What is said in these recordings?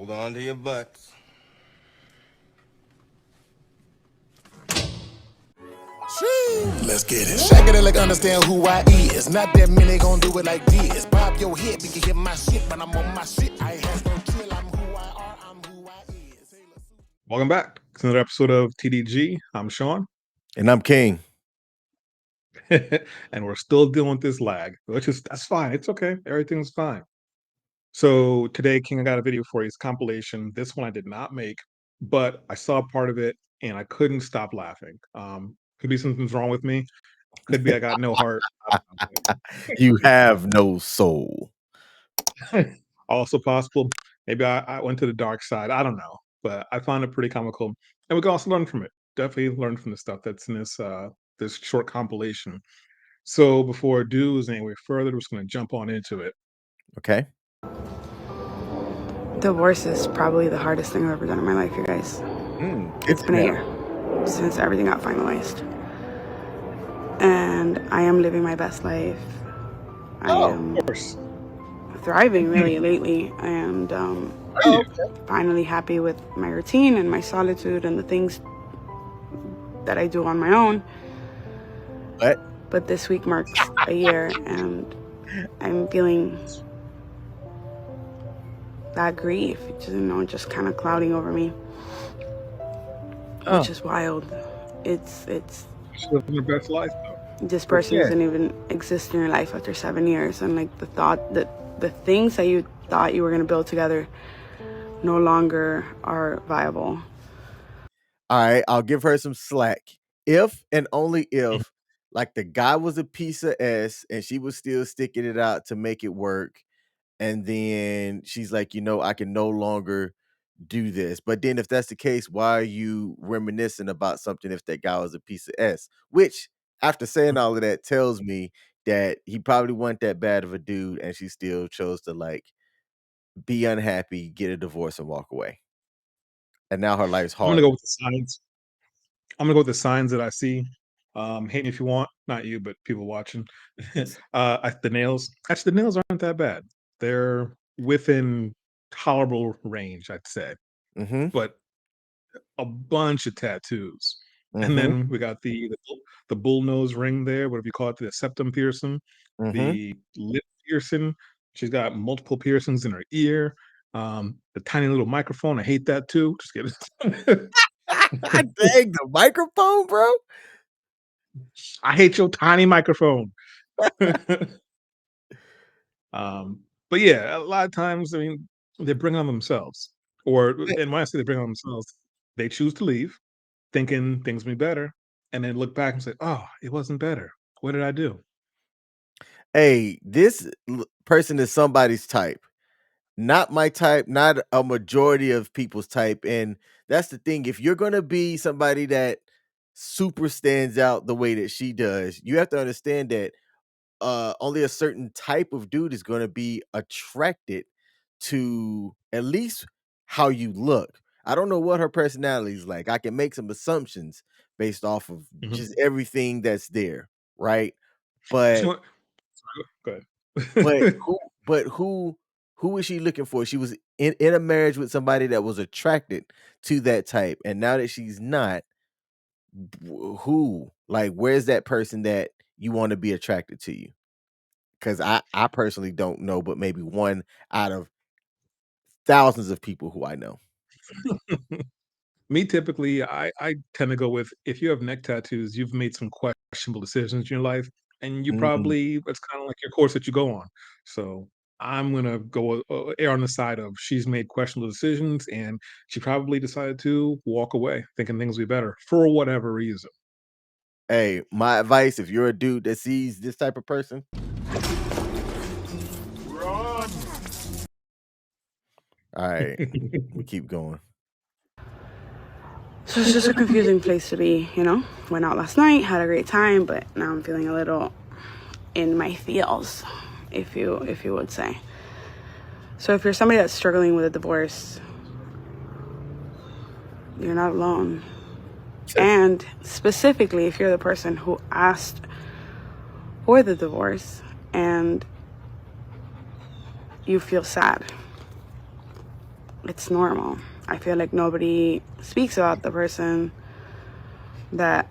Hold on to your butts. Let's get it. Shake it like understand who I is. Not that many gon' do it like this. Bob your head, you can hear my shit, but I'm on my shit. I ain't has no chill. I'm who I are. I'm who I is. Welcome back to another episode of TDG. I'm Sean. And I'm King. And we're still dealing with this lag, that's fine. It's okay. Everything's fine. So today, King, I got a video for you. It's a compilation. This one I did not make, but I saw part of it and I couldn't stop laughing. Could be something's wrong with me. Could be I got no heart. You have no soul. Also possible. Maybe I went to the dark side. I don't know, but I found it pretty comical, and we can also learn from it. Definitely learn from the stuff that's in this short compilation. So before I do any further, we're just going to jump on into it. Okay. Divorce is probably the hardest thing I've ever done in my life, you guys. It's been a year since everything got finalized. And I am living my best life. I am of course. Thriving really lately, and finally happy with my routine and my solitude and the things that I do on my own. But this week marks a year, and I'm feeling that grief, just kind of clouding over me, which is wild. It's She's living her best life, though. This person doesn't even exist in your life after 7 years, and like the thought that the things that you thought you were going to build together no longer are viable. All right, I'll give her some slack. If and only if, like, the guy was a piece of S and she was still sticking it out to make it work, and then she's like, I can no longer do this. But then if that's the case, why are you reminiscing about something if that guy was a piece of S? Which, after saying all of that, tells me that he probably wasn't that bad of a dude, and she still chose to, like, be unhappy, get a divorce, and walk away. And now her life's hard. I'm gonna go with the signs. I'm gonna go with the signs that I see. Hate me if you want, not you, but people watching. The nails. Actually, the nails aren't that bad. They're within tolerable range, I'd say. But a bunch of tattoos, and then we got the bull nose ring there. Whatever you call it, the septum piercing, the lip piercing. She's got multiple piercings in her ear. The tiny little microphone. I hate that too. Just kidding. Dang, the microphone, bro. I hate your tiny microphone. But yeah, a lot of times, they bring on themselves. And when I say they bring on themselves, they choose to leave, thinking things will be better, and then look back and say, "Oh, it wasn't better. What did I do?" Hey, this person is somebody's type. Not my type, not a majority of people's type. And that's the thing. If you're going to be somebody that super stands out the way that she does, you have to understand that only a certain type of dude is going to be attracted to at least how you look. I don't know what her personality is like. I can make some assumptions based off of just everything that's there, right? But go but ahead. who is she looking for? She was in a marriage with somebody that was attracted to that type, and now that she's not, who, like, where's that person that you want to be attracted to you? Because I personally don't know, but maybe one out of thousands of people who I know. Me, typically, I tend to go with, if you have neck tattoos, you've made some questionable decisions in your life, and you probably, it's kind of like your course that you go on. So I'm gonna go err on the side of she's made questionable decisions, and she probably decided to walk away, thinking things will be better for whatever reason. Hey, my advice: if you're a dude that sees this type of person, run. All right, we keep going. So it's just a confusing place to be, Went out last night, had a great time, but now I'm feeling a little in my feels, if you would say. So if you're somebody that's struggling with a divorce, you're not alone. And specifically, if you're the person who asked for the divorce and you feel sad, it's normal. I feel like nobody speaks about the person that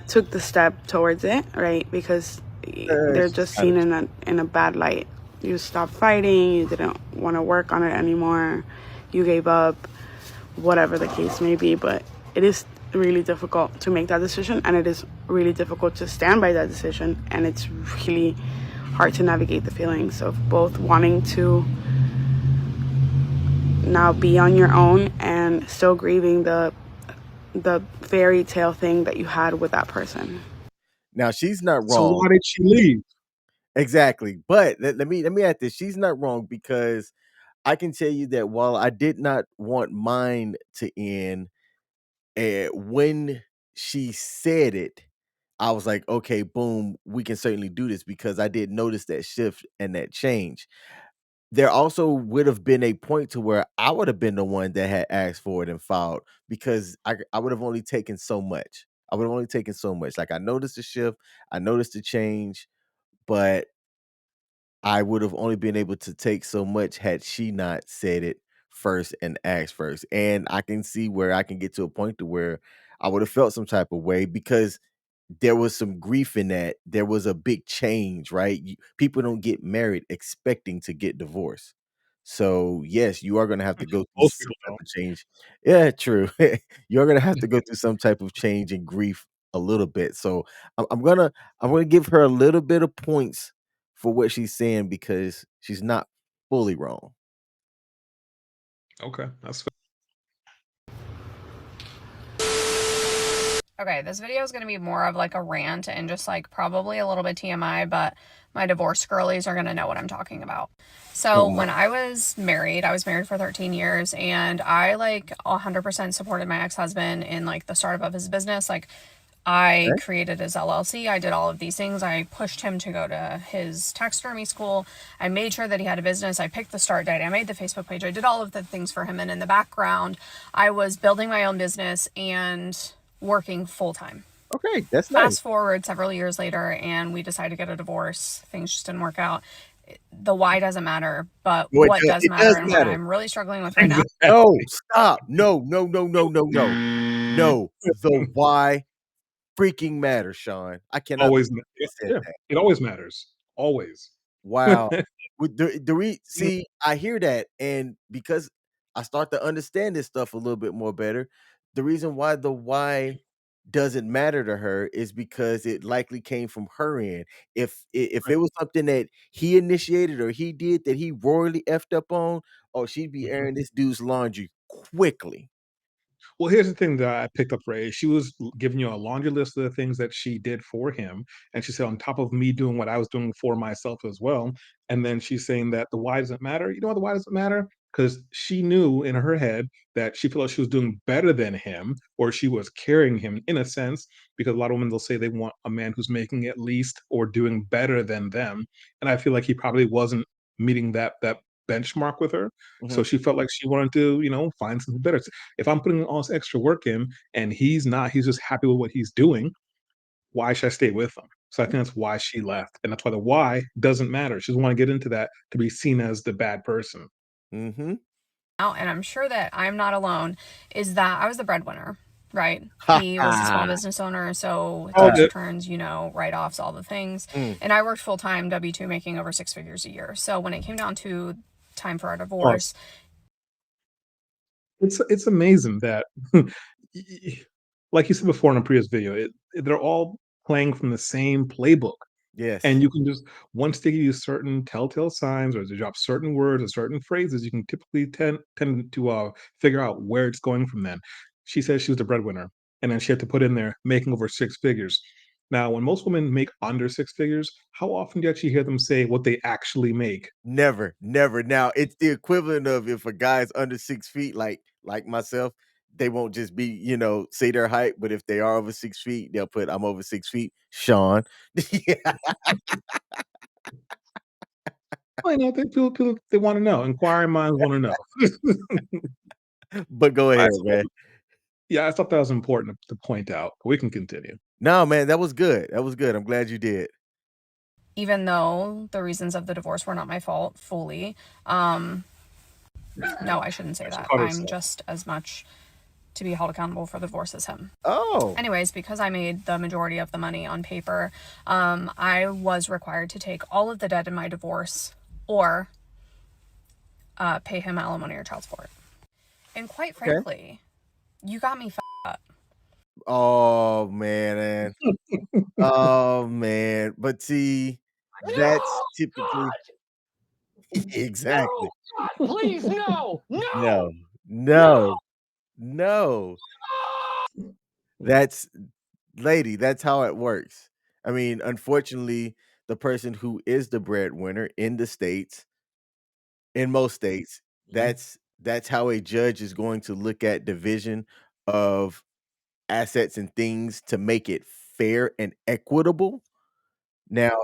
took the step towards it, right? Because they're just seen in a bad light. You stopped fighting, you didn't want to work on it anymore, you gave up, whatever the case may be. But it is really difficult to make that decision, and it is really difficult to stand by that decision, and it's really hard to navigate the feelings of both wanting to now be on your own and still grieving the fairy tale thing that you had with that person. Now she's not wrong. So why did she leave? Exactly. But let me add this. She's not wrong, because I can tell you that while I did not want mine to end, when she said it, I was like, okay, boom, we can certainly do this, because I did notice that shift and that change. There also would have been a point to where I would have been the one that had asked for it and filed, because I would have only taken so much. I would have only taken so much. Like, I noticed the shift, I noticed the change, but I would have only been able to take so much had she not said it first and asked first. And I can see where I can get to a point to where I would have felt some type of way, because there was some grief in that. There was a big change, right? People don't get married expecting to get divorced. So yes, you are going to have to go through Most some people type don't. of change. Yeah, true. You're going to have to go through some type of change and grief a little bit. So I'm gonna give her a little bit of points for what she's saying, because she's not fully wrong. Okay, that's Okay, this video is going to be more of like a rant and just like probably a little bit TMI, but my divorce girlies are going to know what I'm talking about. So when I was married for 13 years, and I like 100% supported my ex-husband in like the startup of his business. Like, I created his LLC. I did all of these things. I pushed him to go to his taxidermy school. I made sure that he had a business. I picked the start date. I made the Facebook page. I did all of the things for him. And in the background, I was building my own business and working full time. Okay, that's nice. Fast forward several years later, and we decided to get a divorce. Things just didn't work out. The why doesn't matter, but Well, what does it matter, does and what matter. I'm really struggling with right now. No, stop. No, no, no, no, no, no. No, the why freaking matters, Sean. I cannot always. believe you said Yeah, that. it always matters. Always. Wow. With see, I hear that, and because I start to understand this stuff a little bit more better, the reason why the why doesn't matter to her is because it likely came from her end. If it was something that he initiated or he did that he royally effed up on, oh, she'd be airing this dude's laundry quickly. Well, here's the thing that I picked up, Ray. She was giving you a laundry list of the things that she did for him. And she said, on top of me doing what I was doing for myself as well. And then she's saying that the why doesn't matter. You know why the why doesn't matter? Because she knew in her head that she felt like she was doing better than him, or she was carrying him in a sense, because a lot of women, they'll say they want a man who's making at least or doing better than them. And I feel like he probably wasn't meeting that benchmark with her. So Mhm. she felt like she wanted to, find something better. If I'm putting all this extra work in and he's not, he's just happy with what he's doing, why should I stay with him? So I think that's why she left. And that's why the why doesn't matter. She doesn't want to get into that to be seen as the bad person. Mhm. And I'm sure that I'm not alone, is that I was the breadwinner, right? Ha He was a small ha. business owner, so Oh, tax yeah. returns, write-offs, all the things. And I worked full-time W-2 making over 6 figures a year. So when it came down to time for our divorce, It's amazing that, like you said before in a previous video, they're all playing from the same playbook. Yes. And you can just once they give you certain telltale signs or they drop certain words or certain phrases, you can typically tend to figure out where it's going from then. She says she was the breadwinner, and then she had to put in there making over six figures. Now, when most women make under six figures, how often do you actually hear them say what they actually make? Never, never. Now it's the equivalent of if a guy's under 6 feet, like myself, they won't just be, say their height, but if they are over 6 feet, they'll put I'm over 6 feet, Sean. Yeah. Well, people they want to know. Inquiring minds want to know. But go I ahead, thought man. Yeah, I thought that was important to point out. We can continue. No, man, that was good. That was good. I'm glad you did. even though the reasons of the divorce were not my fault fully, No, I shouldn't say She that. caught I'm herself. just as much to be held accountable for the divorce as him. Oh. Anyways, because I made the majority of the money on paper, I was required to take all of the debt in my divorce or pay him alimony or child support. And quite frankly, you got me up. Oh man. Oh man. But see, that's typically exactly. God, please, no. No. No. No. That's lady, that's how it works. I mean, unfortunately, the person who is the breadwinner in the states, in most states, that's how a judge is going to look at division of assets and things to make it fair and equitable. Now,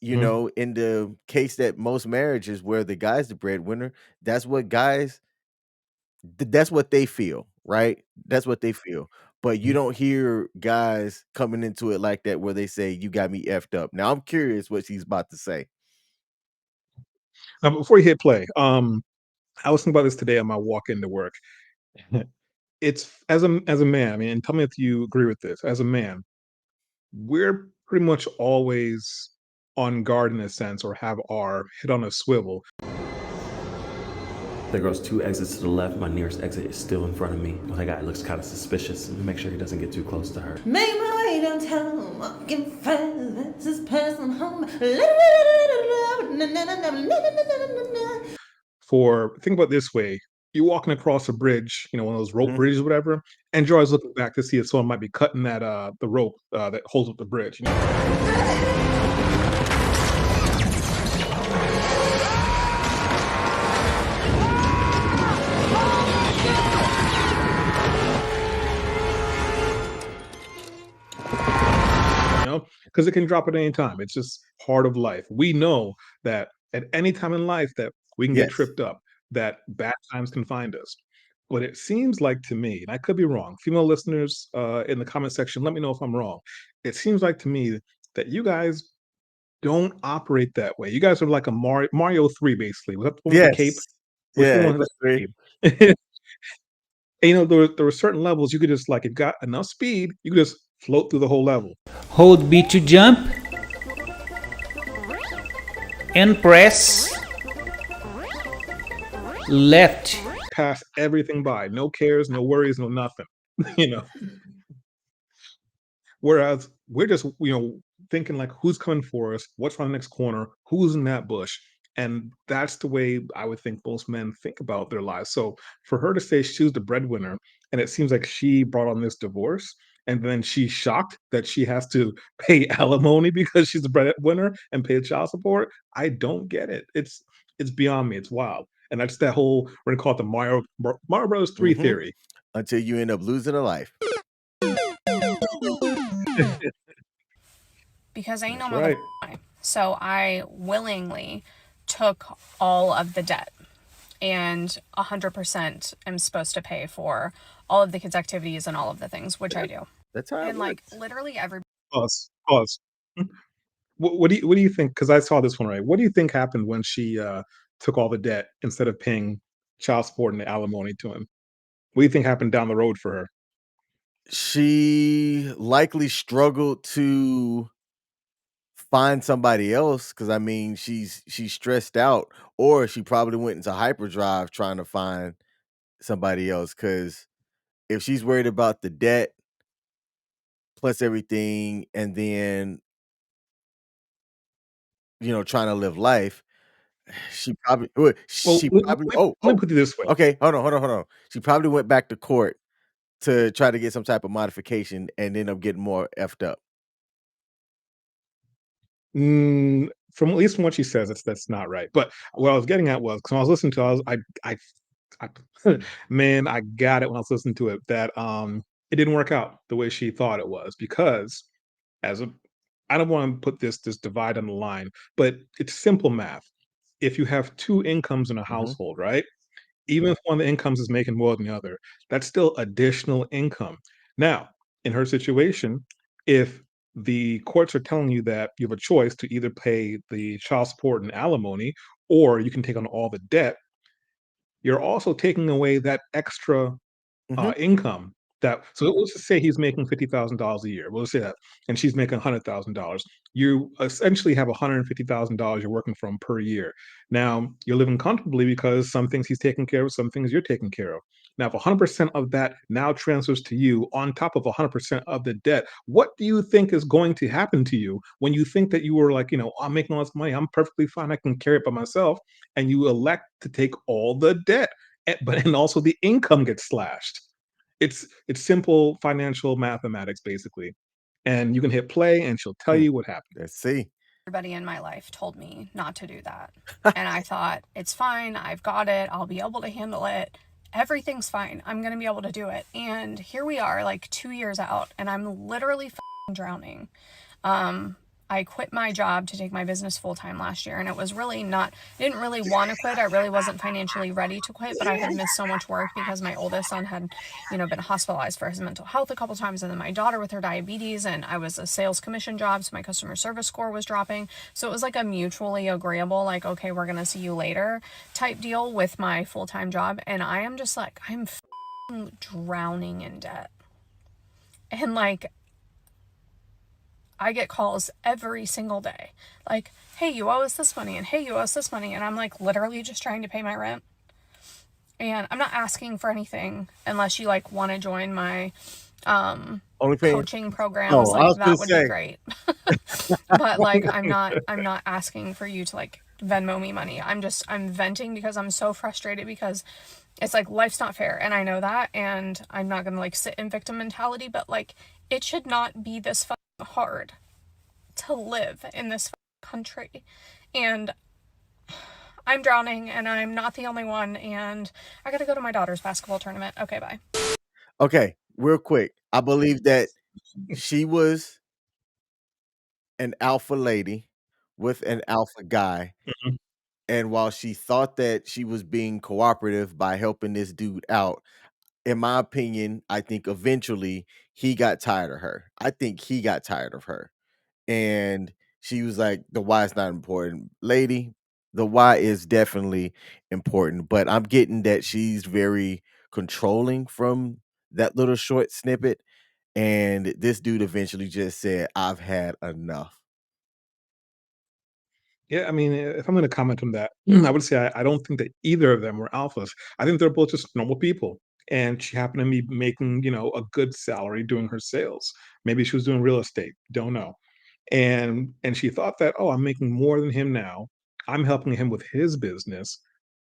Mhm. in the case that most marriages where the guy's the breadwinner, that's what guys that's what they feel, right? That's what they feel. But you Mhm. don't hear guys coming into it like that where they say, "You got me effed up." Now I'm curious what she's about to say. Now, before you hit play, I was thinking about this today on my walk into work. It's as a man, I mean, and tell me if you agree with this. As a man, we're pretty much always on guard in a sense, or have our head on a swivel. There goes 2 exits to the left. My nearest exit is still in front of me. Well, that guy looks kind of suspicious. Make sure he doesn't get too close to her. Make my way downtown, walking fast, this person home. Think about it this way: you're walking across a bridge, one of those rope Mhm. bridges, whatever, and you're always looking back to see if someone might be cutting that the rope that holds up the bridge. Because it can drop at any time. It's just part of life. We know that at any time in life that we can get Yes. tripped up, that bad times can find us. But it seems like to me, and I could be wrong, female listeners in the comment section, let me know if I'm wrong. It seems like to me that you guys don't operate that way. You guys are like a Mario 3, basically. Was that the one with the cape? Yes. Which Yeah, one it has was the 3. cape? And, there were certain levels you could just like, it got enough speed, you could just float through the whole level. Hold B to jump and press left. Pass everything by. No cares, no worries, no nothing. you know. Whereas we're just, thinking like who's coming for us, what's around the next corner, who's in that bush. And that's the way I would think most men think about their lives. So for her to say she was the breadwinner, and it seems like she brought on this divorce, and then she's shocked that she has to pay alimony because she's the breadwinner and pay child support. I don't get it. It's beyond me. It's wild. And that's that whole, we're gonna call it the Mario Bros. 3 Mhm. theory. Until you end up losing a life. Because ain't no That's right. mother. So I willingly took all of the debt and 100% am supposed to pay for all of the kids' activities and all of the things, which I do. That's how it And like works. literally every Pause. What do you think? Because I saw this one, right. What do you think happened when she took all the debt instead of paying child support and alimony to him? What do you think happened down the road for her? She likely struggled to find somebody else because I mean she's stressed out, or she probably went into hyperdrive trying to find somebody else. Because if she's worried about the debt plus everything, and then trying to live life, Well, she let, probably let- oh let me oh put it this way. okay, hold on. She probably went back to court to try to get some type of modification and end up getting more effed up. From at least from what she says, that's not right. But what I was getting at was, because when I was listening to, I man, I got it when I was listening to it that it didn't work out the way she thought it was, because as a I don't want to put this divide on the line, but it's simple math. If you have two incomes in a Mhm. household, right? Even if one of the incomes is making more than the other, that's still additional income. Now, in her situation, if the courts are telling you that you have a choice to either pay the child support and alimony, or you can take on all the debt, you're also taking away that extra Mhm. income. So let's just say he's making $50,000 a year. We'll just say that, and she's making $100,000. You essentially have $150,000 you're working from per year. Now you're living comfortably because some things he's taking care of, some things you're taking care of. Now, if 100% of that now transfers to you on top of 100% of the debt, what do you think is going to happen to you when you think that you were like, I'm making all this money, I'm perfectly fine, I can carry it by myself, and you elect to take all the debt, and also the income gets slashed. It's simple financial mathematics, basically, and you can hit play, and she'll tell you what happened. Let's see. Everybody in my life told me not to do that. And I thought, it's fine. I've got it. I'll be able to handle it. Everything's fine. I'm going to be able to do it. And here we are, like 2 years out, and I'm literally drowning. I quit my job to take my business full-time last year, and it was really I didn't really want to quit. I really wasn't financially ready to quit, but I had missed so much work because my oldest son had, been hospitalized for his mental health a couple times, and then my daughter with her diabetes, and I was a sales commission job, so my customer service score was dropping. So it was like a mutually agreeable, like, okay, we're gonna see you later type deal with my full-time job, and I am just like, I'm drowning in debt. And like, I get calls every single day. Like, hey, you owe us this money, and hey, you owe us this money. And I'm like literally just trying to pay my rent. And I'm not asking for anything unless you like want to join my coaching programs. Like that would be great. But like I'm not asking for you to like Venmo me money. I'm venting because I'm so frustrated because it's like life's not fair, and I know that, and I'm not gonna like sit in victim mentality, but like it should not be this hard to live in this country. And I'm drowning, and I'm not the only one, and I gotta go to my daughter's basketball tournament. Okay, bye. Okay, real quick. I believe that she was an alpha lady with an alpha guy. Mhm. And while she thought that she was being cooperative by helping this dude out, in my opinion, I think eventually he got tired of her. I think he got tired of her. And she was like, the why is not important. Lady, the why is definitely important. But I'm getting that she's very controlling from that little short snippet. And this dude eventually just said, I've had enough. Yeah, I mean, if I'm going to comment on that, I would say I don't think that either of them were alphas. I think they're both just normal people. And she happened to be making, a good salary doing her sales. Maybe she was doing real estate, don't know. And she thought that, oh, I'm making more than him now. I'm helping him with his business.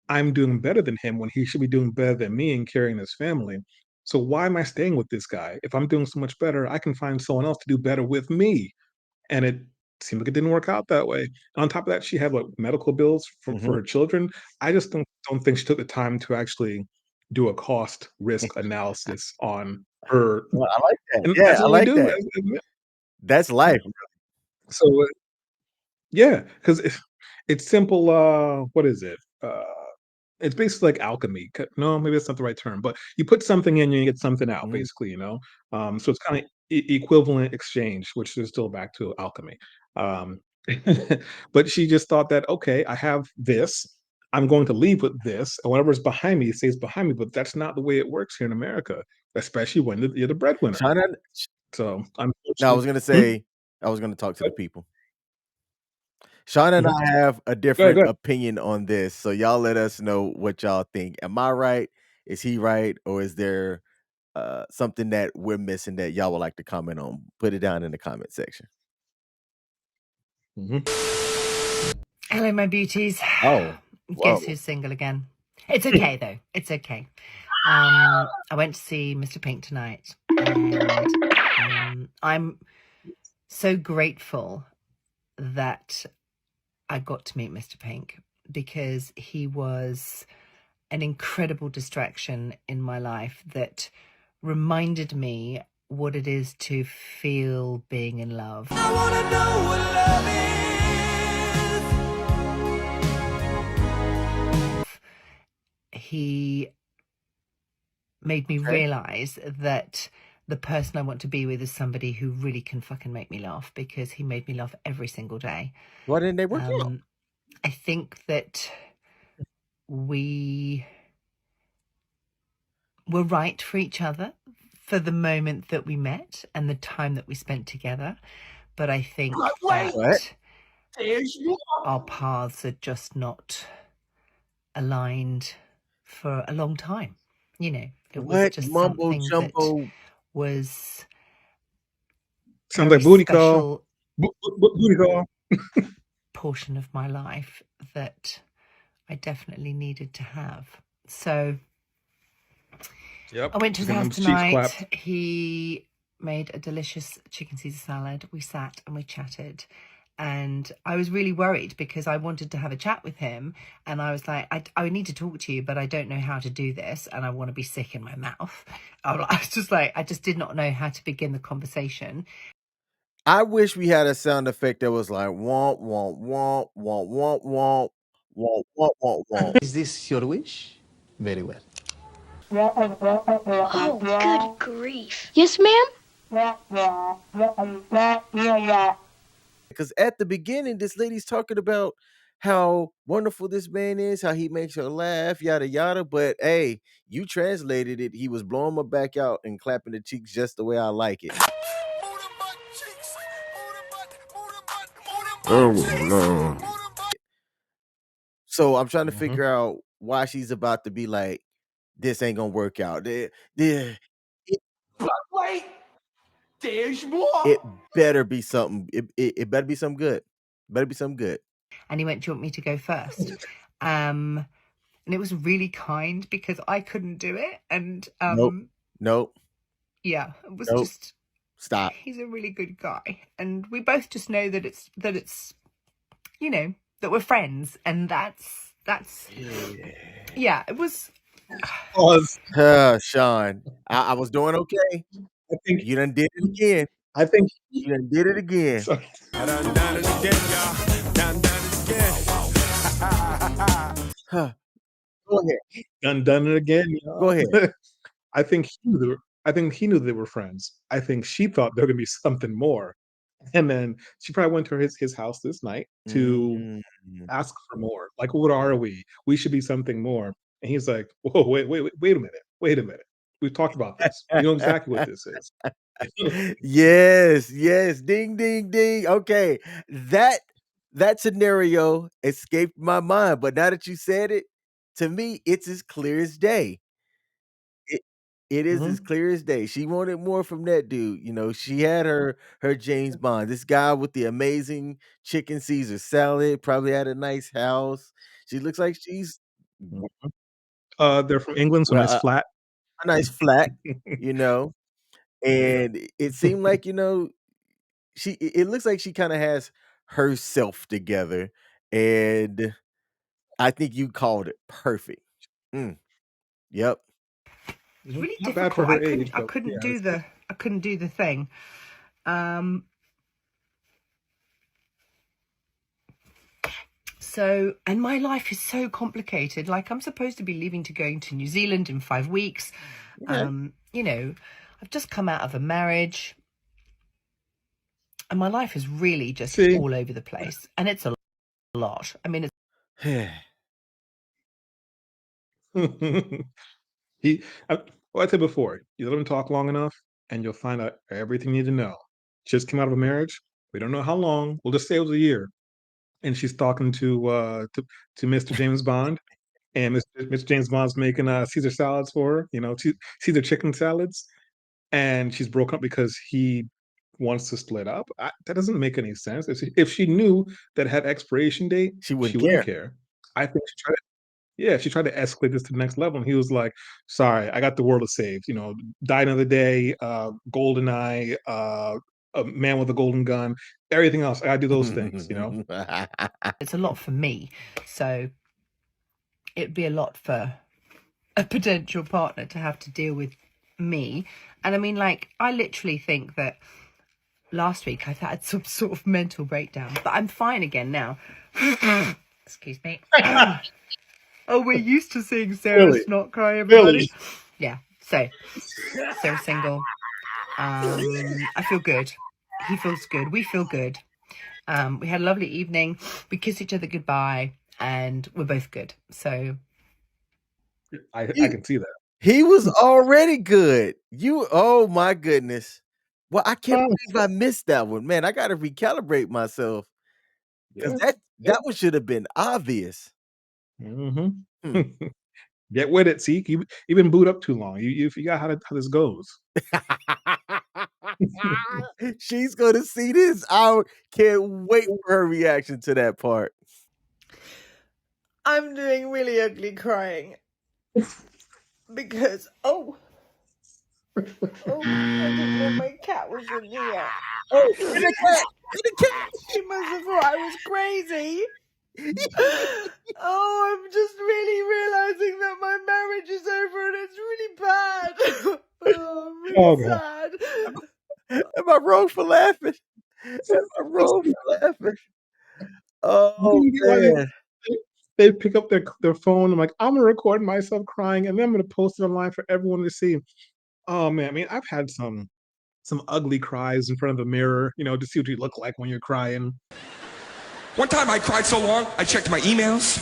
I'm doing better than him when he should be doing better than me and carrying his family. So why am I staying with this guy? If I'm doing so much better, I can find someone else to do better with me. And it seemed like it didn't work out that way. And on top of that, she had like medical bills for her children. I just don't think she took the time to actually do a cost risk analysis on her. Well, I like that. And Yeah, that's I what we like do. that. That's life. So yeah, because it's simple. What is it? It's basically like alchemy. No, maybe that's not the right term, but you put something in, you get something out, Mhm. basically. So it's kind of equivalent exchange, which is still back to alchemy. Um, but she just thought that, okay, I have this. I'm going to leave with this, and whatever's behind me stays behind me. But that's not the way it works here in America, especially when you're the breadwinner. Shauna, So no, I unfortunately, was gonna say, I was gonna talk to the people. Shauna and Mhm. I have a Go ahead, different go ahead. opinion on this, so y'all let us know what y'all think. Am I right? Is he right? Or is there something that we're missing that y'all would like to comment on? Put it down in the comment section. Mhm. Hello, my beauties. Oh, Guess whoa. who's single again? It's okay though. It's okay. I went to see Mr. Pink tonight, and I'm so grateful that I got to meet Mr. Pink because he was an incredible distraction in my life that reminded me what it is to feel being in love. I wanna know what love is. He made me realize that the person I want to be with is somebody who really can fucking make me laugh, because he made me laugh every single day. Why didn't they work out? I think that we were right for each other for the moment that we met and the time that we spent together. But I think that our paths are just not aligned for a long time. You know, it was What just mumbo something that jumbo? was a Sounds very like booty call. special Booty call. portion of my life that I definitely needed to have. So Yep. I went to his Getting house them cheeks clapped. tonight. He made a delicious chicken Caesar salad. We sat and we chatted. And I was really worried because I wanted to have a chat with him. And I was like, I need to talk to you, but I don't know how to do this. And I want to be sick in my mouth. I was just like, I just did not know how to begin the conversation. I wish we had a sound effect that was like womp womp womp womp womp womp womp womp womp womp. Is this your wish? Very well. Oh, good grief. Yes, ma'am? Because at the beginning, this lady's talking about how wonderful this man is, how he makes her laugh, yada yada. But hey, you translated it. He was blowing my back out and clapping the cheeks just the way I like it. Oh no. So I'm trying to figure out why she's about to be like, this ain't gonna work out. It better be something. It better be something good. Better be something good. And he went, do you want me to go first? And it was really kind because I couldn't do it. And Nope. yeah, it was Nope. just Stop. He's a really good guy. And we both just know that it's you know, that we're friends. And that's yeah, it was Sean, I was doing okay. I think You done did it again. I think You done did it again. sorry. I done it again, y'all. Done it again. Huh. Go ahead. Done it again. Go ahead. I think he knew they were friends. I think she thought there was gonna be something more. And then she probably went to his house this night to ask for more. Like, what are we? We should be something more. And he's like, whoa, wait a minute. Wait a minute. We've talked about this. You know exactly what this is. Yes. Ding, ding, ding. Okay. That scenario escaped my mind, but now that you said it, to me, it's as clear as day. It is as clear as day. She wanted more from that dude. You know, she had her James Bond. This guy with the amazing chicken Caesar salad, probably had a nice house. She looks like she's They're from England, so nice well, flat. a nice flat, you know. And it seemed like, you know, it looks like she kind of has herself together. And I think you called it perfect. Yep. It's really Not bad for difficult. her age, I but couldn't yeah, do the thing. So, and my life is so complicated. Like, I'm supposed to be leaving to going to New Zealand in 5 weeks. You know, I've just come out of a marriage, and my life is really just all over the place, and it's a lot. I mean, I said before, you let him talk long enough, and you'll find out everything you need to know. Just came out of a marriage. We don't know how long. We'll just say it was a year. And she's talking to Mr. James Bond, and Mr. James Bond's making Caesar salads for her. You know, Caesar chicken salads, and she's broken up because he wants to split up. That doesn't make any sense. If she knew that it had expiration date, She wouldn't care. I think she tried to escalate this to the next level, and he was like, "Sorry, I got the world to save. You know, Die Another Day, Golden Eye, A Man with a Golden Gun, everything else. I gotta do those things. You know." it's a lot for me. So it'd be a lot for a potential partner to have to deal with me. And I mean, like, I literally think that last week I've had some sort of mental breakdown, but I'm fine again now. Excuse me. Oh, we're used to seeing Sarah's not cry, everybody. Yeah, so Sarah's single. I feel good. He feels good. We feel good. We had a lovely evening. We kissed each other goodbye, and we're both good. So I can see that. He was already good. Oh my goodness. Well, I can't believe I missed that one. Man, I gotta recalibrate myself because Yeah. that one should have been obvious. Hmm. Hmm. Get with it. See, you've been booed up too long. You forgot how this goes. She's gonna see this. I can't wait for her reaction to that part. I'm doing really ugly crying because I didn't know my cat was in here. Oh, get the cat! Get the cat! She must have thought I was crazy. I'm just really realizing that my marriage is over and it's really bad. I'm really Oh, God. sad. Am I wrong for laughing? Am I wrong for laughing? Oh You get why man. they pick up their phone. I'm like, I'm gonna record myself crying, and then I'm gonna post it online for everyone to see. Oh man, I mean, I've had some ugly cries in front of the mirror, to see what you look like when you're crying. One time I cried so long, I checked my emails.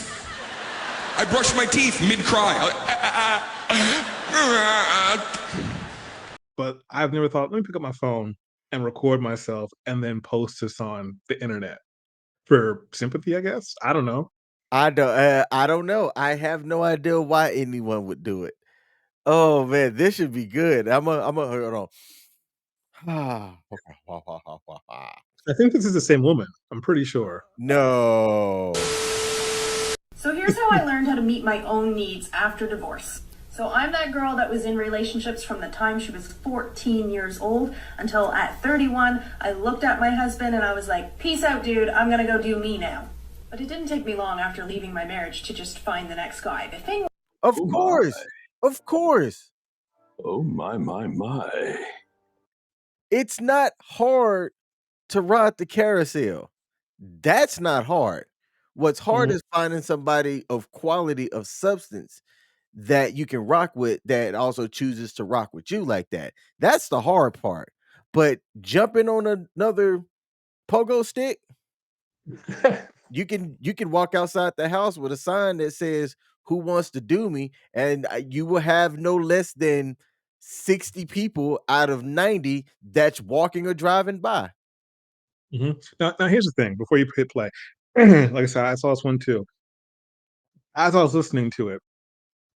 I brushed my teeth mid-cry. But I've never thought, let me pick up my phone and record myself and then post this on the internet for sympathy, I guess. I don't know. I don't know. I have no idea why anyone would do it. Oh man, this should be good. I'm a hold on. I think this is the same woman. I'm pretty sure. No. So here's how I learned how to meet my own needs after divorce. So I'm that girl that was in relationships from the time she was 14 years old until at 31, I looked at my husband and I was like, peace out, dude, I'm gonna go do me now. But it didn't take me long after leaving my marriage to just find the next guy. The thing. Of course. Of course. Oh my. It's not hard to ride the carousel. That's not hard. What's hard is finding somebody of quality, of substance that you can rock with that also chooses to rock with you like that. That's the hard part. But jumping on another pogo stick, you can walk outside the house with a sign that says "Who wants to do me?" and you will have no less than 60 people out of 90 that's walking or driving by. Now, here's the thing. Before you hit play, like I said, I saw this one too. As I was listening to it,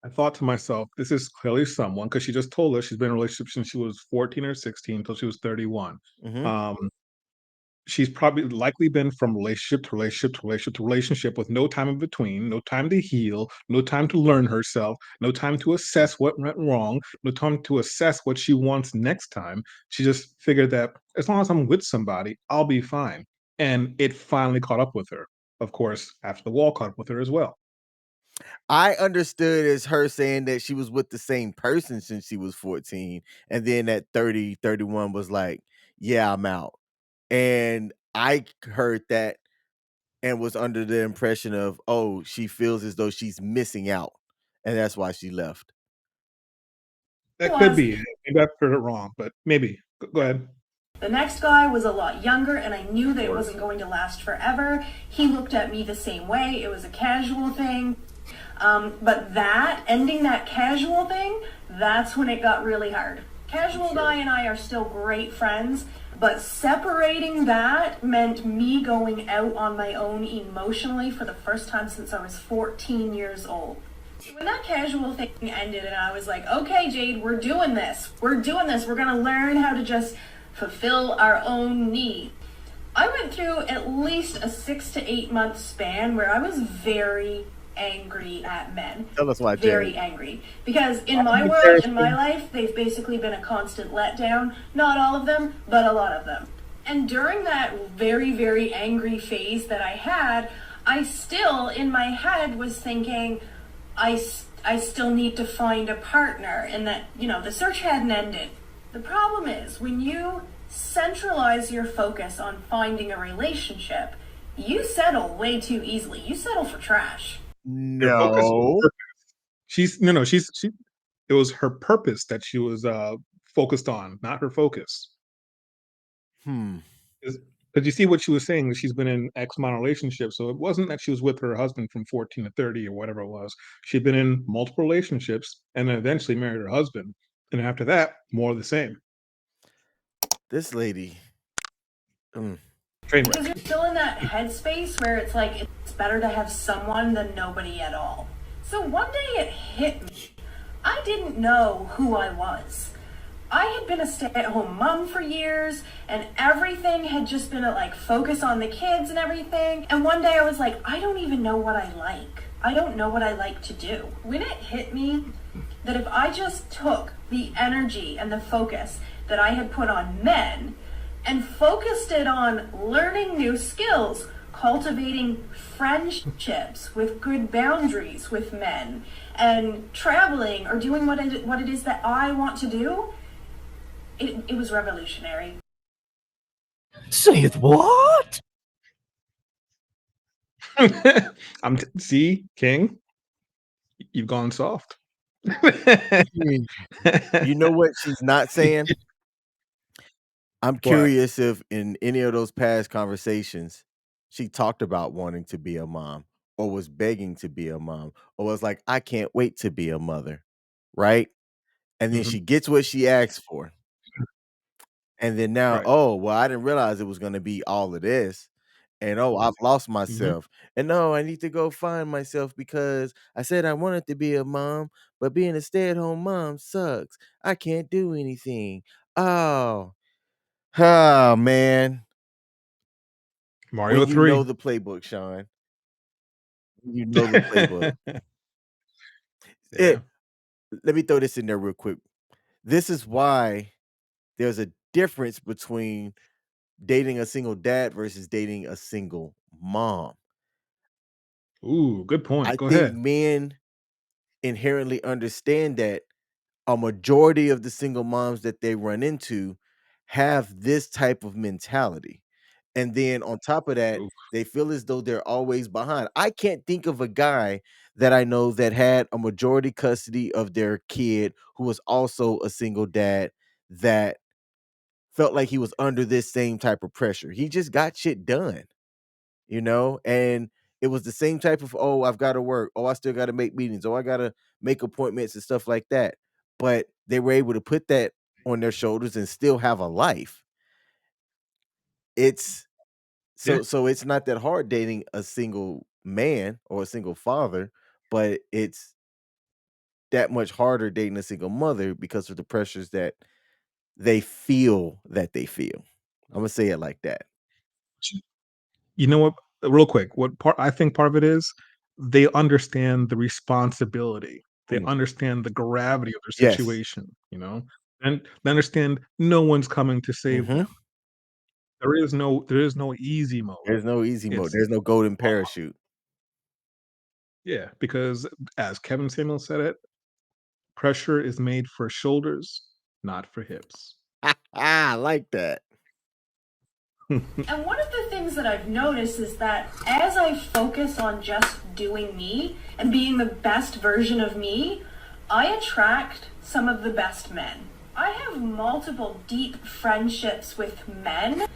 I thought to myself, this is clearly someone, because she just told us she's been in a relationship since she was 14 or 16 until she was 31. Mhm. She's probably likely been from relationship to relationship to relationship to relationship with no time in between, no time to heal, no time to learn herself, no time to assess what went wrong, no time to assess what she wants next time. She just figured that as long as I'm with somebody, I'll be fine. And it finally caught up with her. Of course, after the wall caught up with her as well. I understood as her saying that she was with the same person since she was 14, and then at 30, 31 was like, "Yeah, I'm out." And I heard that and was under the impression of, "Oh, she feels as though she's missing out, and that's why she left." That could be. Maybe I heard it wrong, but maybe. Go ahead. The next guy was a lot younger and I knew that it wasn't going to last forever. He looked at me the same way. It was a casual thing. But ending that casual thing, that's when it got really hard. Casual guy and I are still great friends, but separating that meant me going out on my own emotionally for the first time since I was 14 years old. When that casual thing ended and I was like, okay, Jade, we're doing this. We're gonna learn how to just fulfill our own need. I went through at least a 6 to 8 month span where I was very angry at men. Tell us why, Very Jade. angry. Because in my world, in my life, they've basically been a constant letdown. Not all of them, but a lot of them. And during that very, very angry phase that I had, I still, in my head, was thinking, I still need to find a partner, and that, the search hadn't ended. The problem is, when you centralize your focus on finding a relationship, you settle way too easily. You settle for trash. No. She's it was her purpose that she was focused on, not her focus. Because you see what she was saying, she's been in X amount of relationships, so it wasn't that she was with her husband from 14 to 30 or whatever it was. She'd been in multiple relationships and then eventually married her husband, and after that, more of the same. This lady. Train Because wreck. you're still in that headspace where it's like it's better to have someone than nobody at all. So one day it hit me. I didn't know who I was. I had been a stay-at-home mom for years, and everything had just been a like focus on the kids and everything. And one day I was like, I don't even know what I like. I don't know what I like to do. When it hit me that if I just took the energy and the focus that I had put on men and focused it on learning new skills, cultivating friendships with good boundaries with men, and traveling or doing what it is that I want to do, it was revolutionary. Say it what? See, King, you've gone soft. You know what she's not saying? I'm What? curious if in any of those past conversations, she talked about wanting to be a mom or was begging to be a mom or was like, I can't wait to be a mother. Right. And then Mhm. she gets what she asked for. And then now, Right. oh, well, I didn't realize it was going to be all of this. And oh, I've lost myself. And no, I need to go find myself because I said I wanted to be a mom, but being a stay-at-home mom sucks. I can't do anything. Oh, man. Mario When you know 3. the playbook, Sean. You know the playbook. Yeah. Let me throw this in there real quick. This is why there's a difference between dating a single dad versus dating a single mom. Ooh, good point. I Go think ahead. men inherently understand that a majority of the single moms that they run into have this type of mentality. And then on top of that, Oof. they feel as though they're always behind. I can't think of a guy that I know that had a majority custody of their kid who was also a single dad that felt like he was under this same type of pressure. He just got shit done, and it was the same type of, oh, I've got to work. Oh, I still got to make meetings. Oh, I got to make appointments and stuff like that. But they were able to put that on their shoulders and still have a life. It's Yeah. so it's not that hard dating a single man or a single father, but it's that much harder dating a single mother because of the pressures that they feel that they feel. I'm gonna say it like that. You know what? Real quick, what part I think part of it is they understand the responsibility. They Mm. understand the gravity of their Yes. situation, and they understand no one's coming to save Mhm. them. There is no easy mode. There's no easy mode. It's There's no golden parachute. yeah, because as Kevin Samuel said it, pressure is made for shoulders, not for hips. I like that. And one of the things that I've noticed is that as I focus on just doing me and being the best version of me, I attract some of the best men. I have multiple deep friendships with men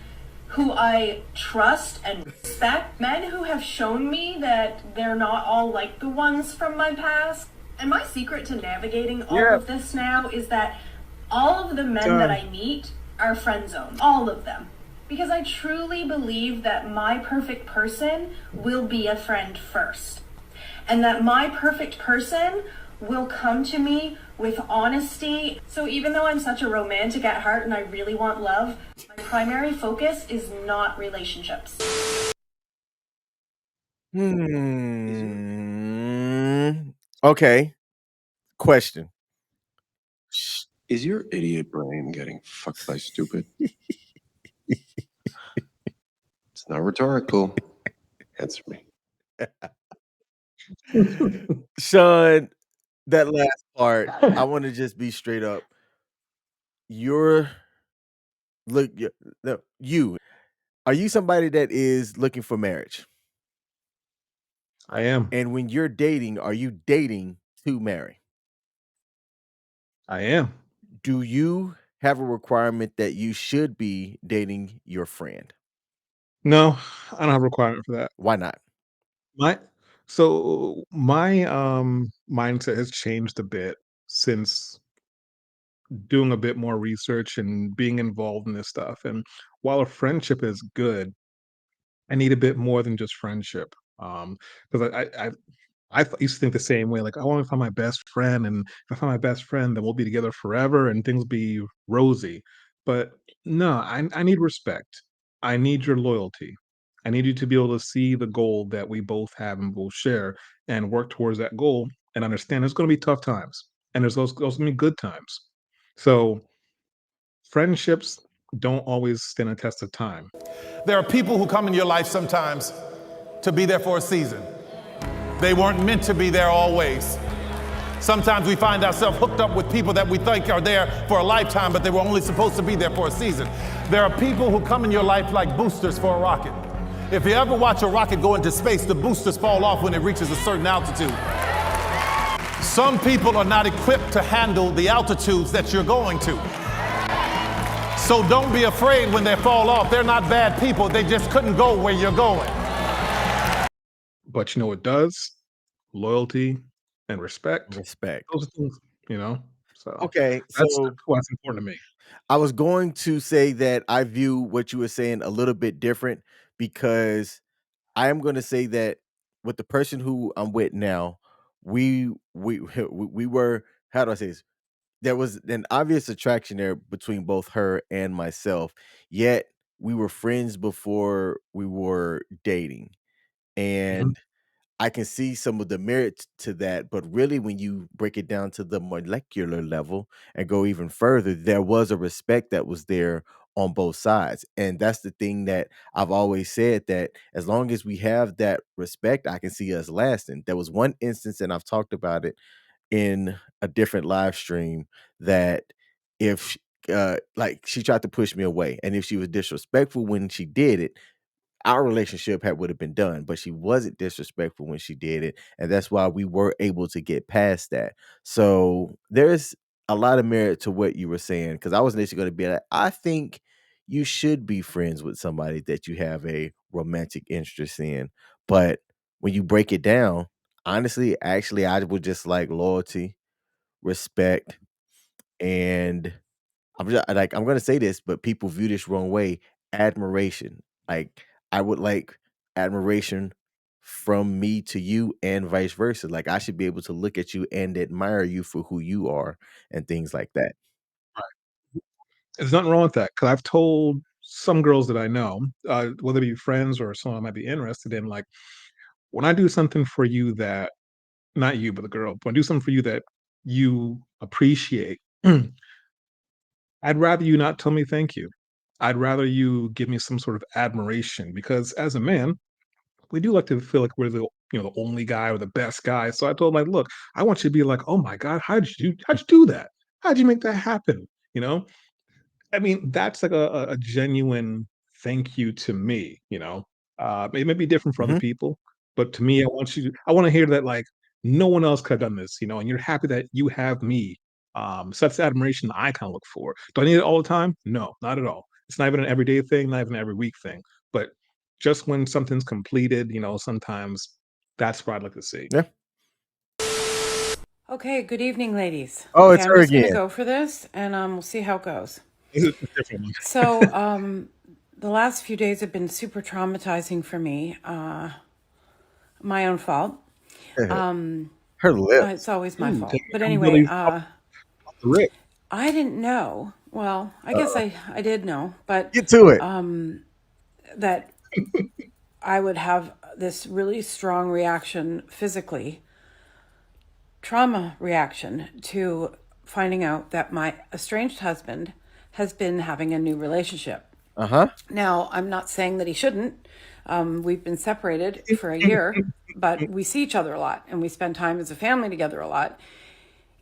who I trust and respect, men who have shown me that they're not all like the ones from my past. And my secret to navigating all of this now is that all of the men that I meet are friend zoned, all of them. Because I truly believe that my perfect person will be a friend first. And that my perfect person will come to me with honesty. So even though I'm such a romantic at heart and I really want love, my primary focus is not relationships. Okay. Question. Is your idiot brain getting fucked by stupid? It's not rhetorical. Answer me. Sean, that last part, I want to just be straight up. You're look you- no, you are you somebody that is looking for marriage? I am. And when you're dating, are you dating to marry? I am. Do you have a requirement that you should be dating your friend? No, I don't have a requirement for that. Why not? My mindset has changed a bit since doing a bit more research and being involved in this stuff. And while a friendship is good, I need a bit more than just friendship. Because used to think the same way. Like, I want to find my best friend, and if I find my best friend, then we'll be together forever, and things will be rosy. But no, I need respect. I need your loyalty. I need you to be able to see the goal that we both have and both share, and work towards that goal, and understand there's going to be tough times, and there's also going to be good times. So friendships don't always stand a test of time. There are people who come in your life sometimes to be there for a season. They weren't meant to be there always. Sometimes we find ourselves hooked up with people that we think are there for a lifetime, but they were only supposed to be there for a season. There are people who come in your life like boosters for a rocket. If you ever watch a rocket go into space, the boosters fall off when it reaches a certain altitude. Some people are not equipped to handle the altitudes that you're going to. So don't be afraid when they fall off. They're not bad people. They just couldn't go where you're going. But you know what does? Loyalty and respect. Respect. Those things, you know? So Okay, that's so what's important to me. I was going to say that I view what you were saying a little bit different because I am going to say that with the person who I'm with now, we were, how do I say this? There was an obvious attraction there between both her and myself. Yet we were friends before we were dating, Mhm. and I can see some of the merit to that, but really when you break it down to the molecular level and go even further, there was a respect that was there on both sides. And that's the thing that I've always said, that as long as we have that respect, I can see us lasting. There was one instance, and I've talked about it in a different live stream, that if like she tried to push me away, and if she was disrespectful when she did it, our relationship would have been done, but she wasn't disrespectful when she did it, and that's why we were able to get past that. So there's a lot of merit to what you were saying, because I was initially going to be like, I think you should be friends with somebody that you have a romantic interest in, but when you break it down, honestly, actually, I would just like loyalty, respect, and I'm just like, I'm gonna say this, but people view this wrong way. Admiration. Like, I would like admiration from me to you and vice versa. Like, I should be able to look at you and admire you for who you are and things like that. There's nothing wrong with that, because I've told some girls that I know, whether it be friends or someone I might be interested in, like, when I do something for you that, not you, but the girl, when I do something for you that you appreciate, I'd rather you not tell me thank you. I'd rather you give me some sort of admiration, because as a man, we do like to feel like we're the only guy or the best guy. So I told him, like, look, I want you to be like, oh my God, how'd you do that? How'd you make that happen? You know? I mean, that's like a genuine thank you to me, you know? It may be different for other Mhm. people, but to me, I wanna hear that, like, no one else could have done this, you know, and you're happy that you have me. So that's the admiration that I kinda look for. Do I need it all the time? No, not at all. It's not even an everyday thing, not even an every week thing, but just when something's completed, you know, sometimes that's what I'd like to see. Yeah. Okay, good evening, ladies. Oh, Okay, it's I'm her just gonna again. go for this, and we'll see how it goes. This is a different one. So, the last few days have been super traumatizing for me. My own fault. Her lips. It's always my Ooh, fault. take But anyway, accountability off the rip. I didn't know. Well, I guess I did know, but Get to it. that I would have this really strong reaction physically, trauma reaction to finding out that my estranged husband has been having a new relationship. Uh-huh. Now, I'm not saying that he shouldn't. We've been separated for a year, but we see each other a lot and we spend time as a family together a lot.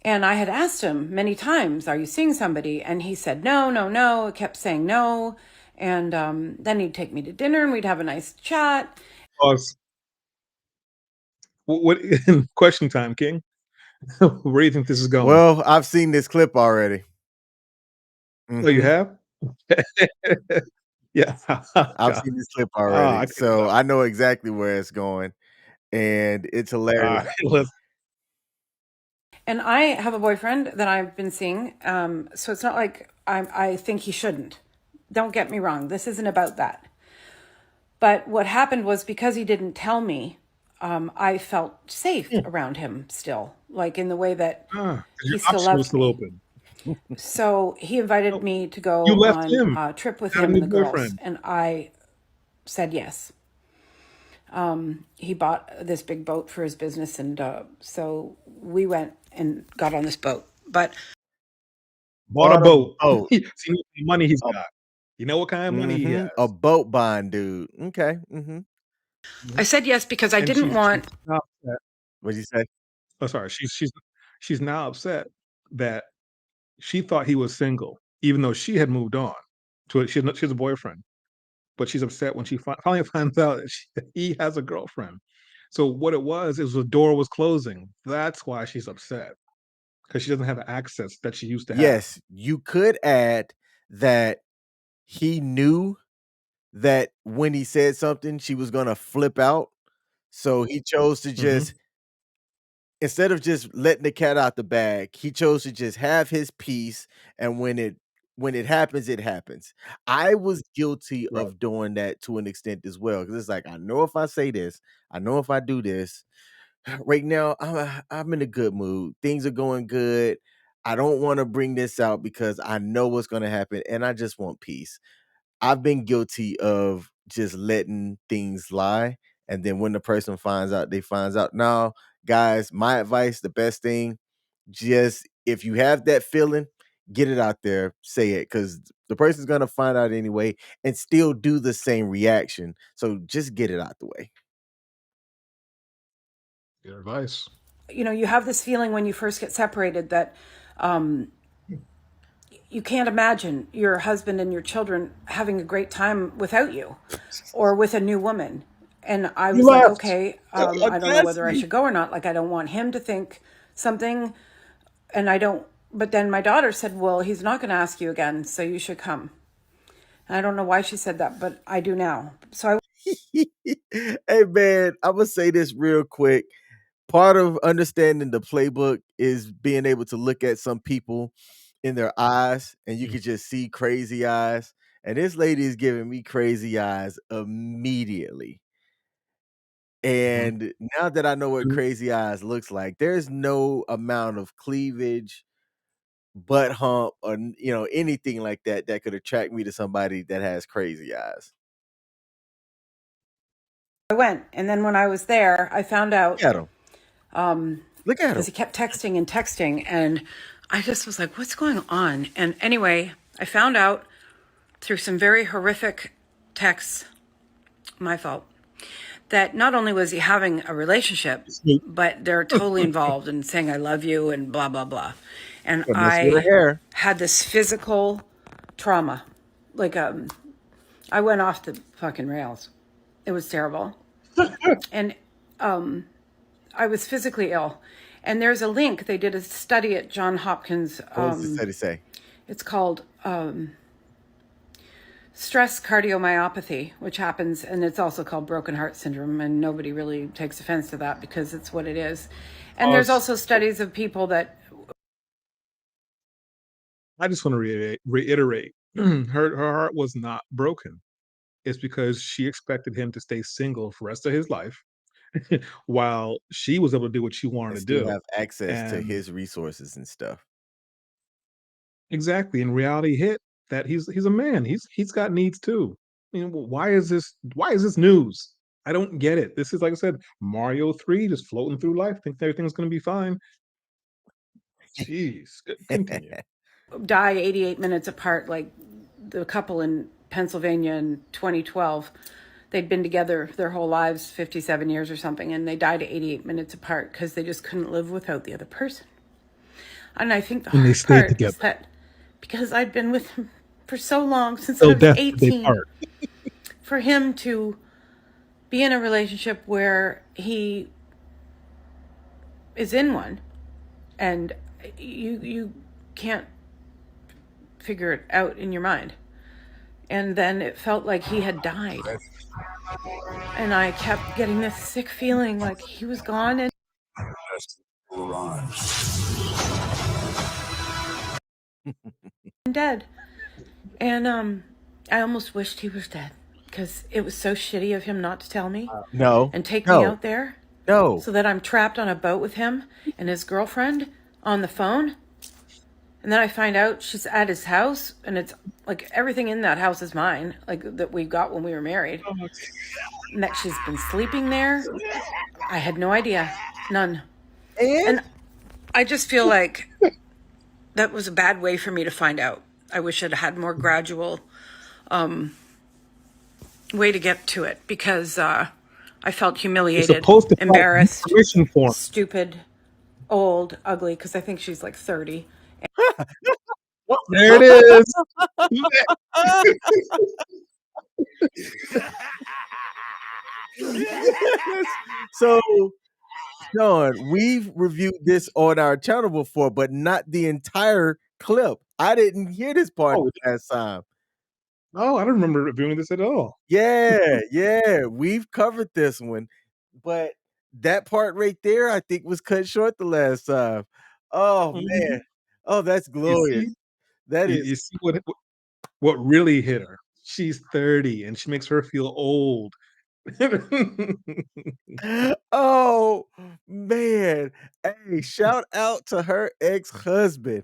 And I had asked him many times, are you seeing somebody? And he said, no, no, no. I kept saying no. And then he'd take me to dinner and we'd have a nice chat. Pause. What question time, King? Where do you think this is going? Well, I've seen this clip already. Oh, you Mhm. have? Yeah. I've God. seen this clip I already, couldn't so stop. I know exactly where it's going, and it's hilarious. Listen, And I have a boyfriend that I've been seeing, so it's not like I think he shouldn't. Don't get me wrong. This isn't about that. But what happened was because he didn't tell me, I felt safe around him still, like in the way that 'cause he your still option was loved still me. open. So he invited No, me to you go left on him. a trip with Got a him new and the girls, boyfriend. and I said yes. He bought this big boat for his business, and so we went and got on this boat. But Bought a Bought a boat. boat. See what kind of money he's A got. You know what kind of money he has. A boat bond dude. Okay. I Mhm. said yes because I And didn't she's want. now upset. What'd you say? Oh, sorry. She's now upset that she thought he was single, even though she had moved on to it. She has a boyfriend, but she's upset when she finally finds out that he has a girlfriend. So what it was is the door was closing. That's why she's upset because she doesn't have access that she used to have. Yes, you could add that he knew that when he said something, she was gonna flip out. So he chose to Mhm. just instead of just letting the cat out the bag, he chose to just have his peace, and when it happens, it happens. I was guilty Right. of doing that to an extent as well, because it's like, I know if I say this, I know if I do this, right now, I'm in a good mood. Things are going good. I don't wanna bring this out because I know what's gonna happen, and I just want peace. I've been guilty of just letting things lie, and then when the person finds out, they finds out. Now, guys, my advice, the best thing, just if you have that feeling, get it out there, say it, because the person's gonna find out anyway and still do the same reaction. So just get it out the way. Good advice. You have this feeling when you first get separated that um, you can't imagine your husband and your children having a great time without you or with a new woman. And I You was like, left. okay, The I don't know whether I audacity. should go or not. Like, I don't want him to think something, and I don't. But then my daughter said, well, he's not going to ask you again, so you should come. And I don't know why she said that, but I do now. So I Hey man, I'm gonna say this real quick. Part of understanding the playbook is being able to look at some people in their eyes, and you could just see crazy eyes. And this lady is giving me crazy eyes immediately. Mhm. And now that I know what Mhm. crazy eyes looks like, there's no amount of cleavage, butt hump, or anything like that that could attract me to somebody that has crazy eyes. went. And then when I was there, I found Look out at him. Look at him. because he kept texting and texting. And I just was like, what's going on? And anyway, I found out through some very horrific texts, my fault, that not only was he having a relationship, Snoop. but they're totally involved and saying, I love you and blah, blah, blah. And Gonna mess with her I hair. had this physical trauma. Like, I went off the fucking rails. It was terrible. And I was physically ill. And there's a link. They did a study at Johns Hopkins. What does the study say? It's called stress cardiomyopathy, which happens, and it's also called broken heart syndrome, and nobody really takes offense to that because it's what it is. And there's Pause. also studies of people that I just want to reiterate her heart was not broken. It's because she expected him to stay single for the rest of his life while she was able to do what she wanted And to still do. have access to And his resources and stuff. exactly, and reality hit that he's a man. He's got needs too. Why is this news? I don't get it. This is like I said, Mario 3 just floating through life, thinks everything's gonna be fine. Jeez. Continue. die 88 minutes apart, like the couple in Pennsylvania in 2012. They'd been together their whole lives, 57 years or something, and they died 88 minutes apart because they just couldn't live without the other person. And I think the And they hard stayed part is together. that because I'd been with him for so long, since Till I was death do they 18, part. for him to be in a relationship where he is in one and you can't figure it out in your mind. And then it felt like he had died. And I kept getting this sick feeling like he was gone and dead. And I almost wished he was dead because it was so shitty of him not to tell me No, and take me out there no. so that I'm trapped on a boat with him and his girlfriend on the phone. And then I find out she's at his house, and it's like everything in that house is mine, like that we got when we were married. And that she's been sleeping there. I had no idea. None. And I just feel like that was a bad way for me to find out. I wish I'd had more gradual way to get to it because I felt humiliated, supposed to file embarrassed, declaration form. stupid, old, ugly, because I think she's like 30. There it is. Yes. So, Sean, we've reviewed this on our channel before, but not the entire clip. I didn't hear this part last time. Oh, I don't remember reviewing this at all. Yeah, we've covered this one, but that part right there, I think, was cut short the last time. Oh man, oh that's glorious. That is You see what really hit her. She's 30 and she makes her feel old. Oh man. Hey, shout out to her ex-husband.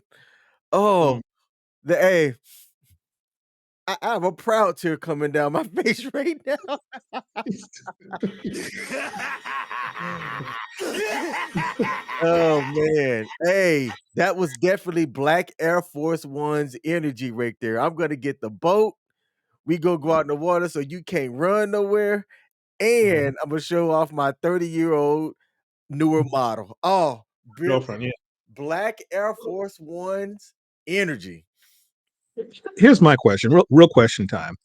Oh, hey, I have a proud tear coming down my face right now. Oh man. Hey, that was definitely Black Air Force One's energy right there. I'm gonna get the boat. We go out in the water so you can't run nowhere. And I'm gonna show off my 30-year-old newer model. Oh, brilliant. Girlfriend, yeah. Black Air Force One's energy. Here's my question, real question time.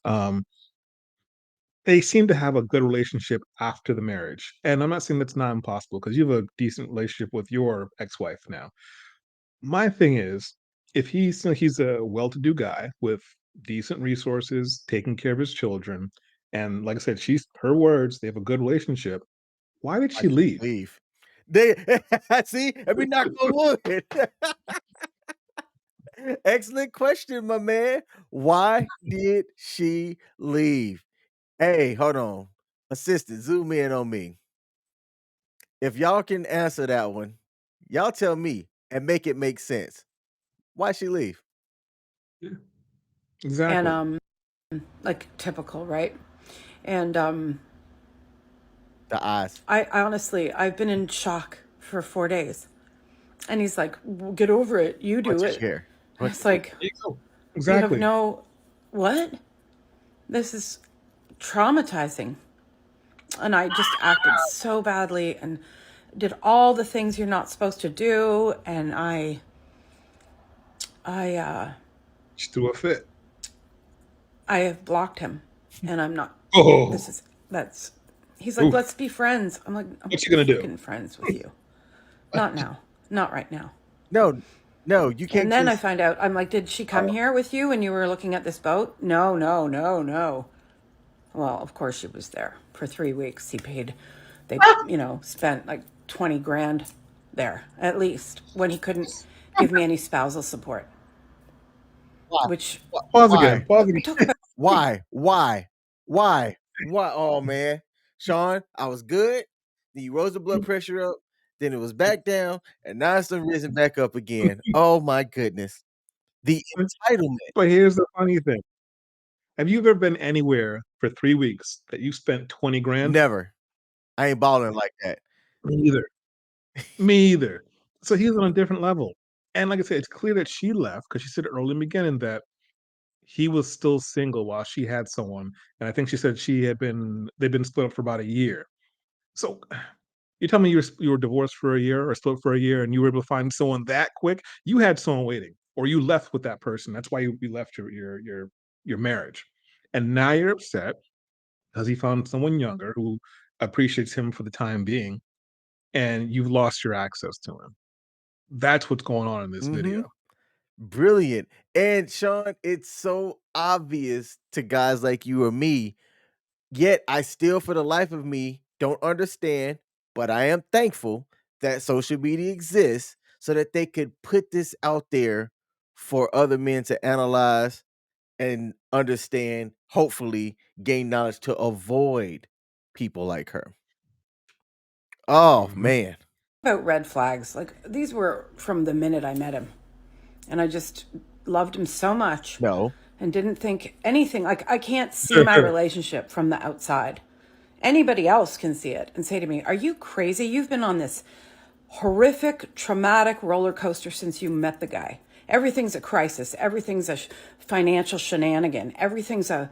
They seem to have a good relationship after the marriage, and I'm not saying that's not impossible because you have a decent relationship with your ex-wife now. My thing is, if he's a well-to-do guy with decent resources, taking care of his children, and like I said, she's her words, they have a good relationship. Why did she leave? They see, every knock on wood. Excellent question, my man. Why did she leave? Hey, hold on. Assistant, zoom in on me. If y'all can answer that one, y'all tell me and make it make sense. Why she leave? Exactly. And like typical, right? And the eyes. I honestly, I've been in shock for 4 days. And he's like, well, get over it. You do it. Chair. And it's like, exactly. You have no, what? This is traumatizing. And I just acted so badly and did all the things you're not supposed to do. And I she threw a fit. I have blocked him and I'm not, Oh. he's like, Oof. let's be friends. I'm like, I'm what you gonna do? fucking friends with you. Not now. Not right now. No, you can't. And then I find out, I'm like, did she come here with you when you were looking at this boat? No. Well, of course she was there for 3 weeks. They spent like 20 grand there at least when he couldn't give me any spousal support. Why? Which Pause again. Why? Oh man, Sean, I was good. Then you rose the blood pressure up. Then it was back down, and now it's risen back up again. Oh my goodness, the entitlement. But here's the funny thing: have you ever been anywhere for 3 weeks that you spent 20 grand? Never. I ain't balling like that. Me either. So he's on a different level. And like I said, it's clear that she left because she said early in the beginning that he was still single while she had someone. And I think she said they've been split up for about a year. So you tell me you were divorced for a year or split for a year and you were able to find someone that quick? You had someone waiting, or you left with that person. That's why you left your marriage. And now you're upset because he found someone younger who appreciates him for the time being, and you've lost your access to him. That's what's going on in this video. Brilliant. And Sean, it's so obvious to guys like you or me, yet I still, for the life of me, don't understand, but I am thankful that social media exists so that they could put this out there for other men to analyze and understand, hopefully gain knowledge to avoid people like her. Oh, man. About red flags, like these were from the minute I met him, and I just loved him so much. No. And didn't think anything, like I can't see my relationship from the outside. Anybody else can see it and say to me, are you crazy? You've been on this horrific, traumatic roller coaster since you met the guy. Everything's a crisis. Everything's a financial shenanigan. Everything's a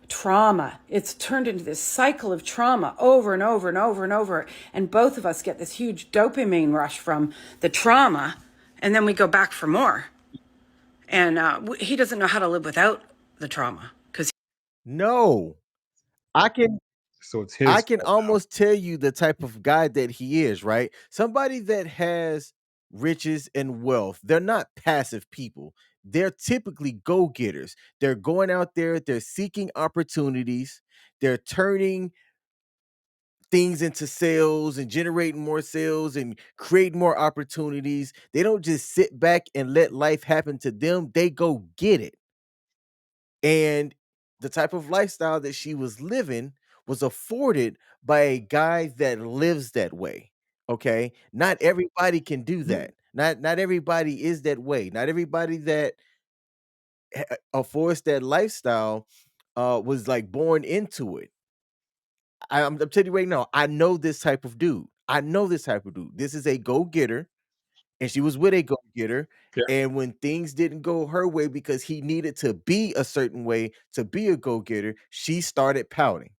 trauma. It's turned into this cycle of trauma over and over and over and over. And both of us get this huge dopamine rush from the trauma. And then we go back for more. And he doesn't know how to live without the trauma. No. I can So it's his I can fault now. almost tell you the type of guy that he is, right? Somebody that has riches and wealth. They're not passive people. They're typically go-getters. They're going out there, they're seeking opportunities, they're turning things into sales and generating more sales and creating more opportunities. They don't just sit back and let life happen to them. They go get it. And the type of lifestyle that she was living was afforded by a guy that lives that way. Okay? Not everybody can do that. Not everybody is that way. Not everybody that affords that lifestyle was like born into it. I'm telling you right now, I know this type of dude. I know this type of dude. This is a go-getter, and she was with a go-getter. Yeah. And when things didn't go her way because he needed to be a certain way to be a go-getter, she started pouting.